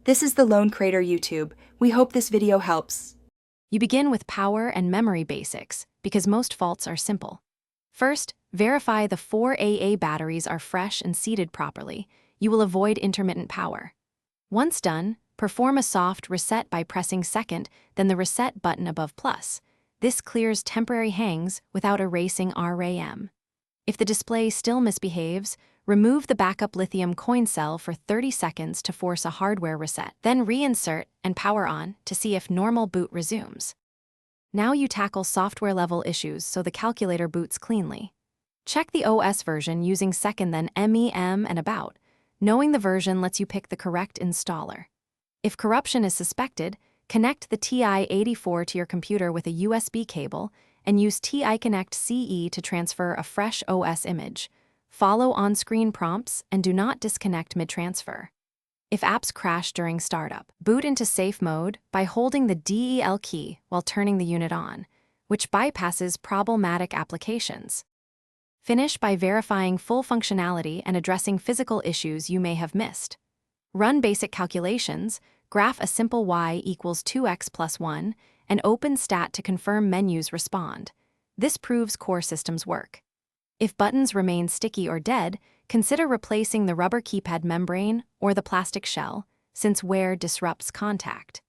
This is the Lone Crater YouTube. We hope this video helps. You begin with power and memory basics because most faults are simple. First, verify the 4 AA batteries are fresh and seated properly. You will avoid intermittent power. Once done, perform a soft reset by pressing second, then the reset button above plus. This clears temporary hangs without erasing RAM. If the display still misbehaves, remove the backup lithium coin cell for 30 seconds to force a hardware reset, then reinsert and power on to see if normal boot resumes. Now you tackle software-level issues so the calculator boots cleanly. Check the OS version using second then MEM and about. Knowing the version lets you pick the correct installer. If corruption is suspected, connect the Ti-84 to your computer with a USB cable and use Ti-Connect CE to transfer a fresh OS image. Follow on-screen prompts and do not disconnect mid-transfer. If apps crash during startup, boot into safe mode by holding the DEL key while turning the unit on, which bypasses problematic applications. Finish by verifying full functionality and addressing physical issues you may have missed. Run basic calculations, graph a simple y equals 2x plus 1, and open stat to confirm menus respond. This proves core systems work. If buttons remain sticky or dead, consider replacing the rubber keypad membrane or the plastic shell, since wear disrupts contact.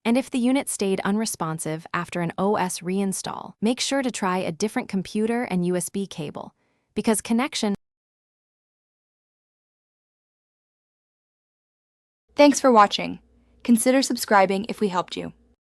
And if the unit stayed unresponsive after an OS reinstall, make sure to try a different computer and USB cable, because connection. Thanks for watching. Consider subscribing if we helped you.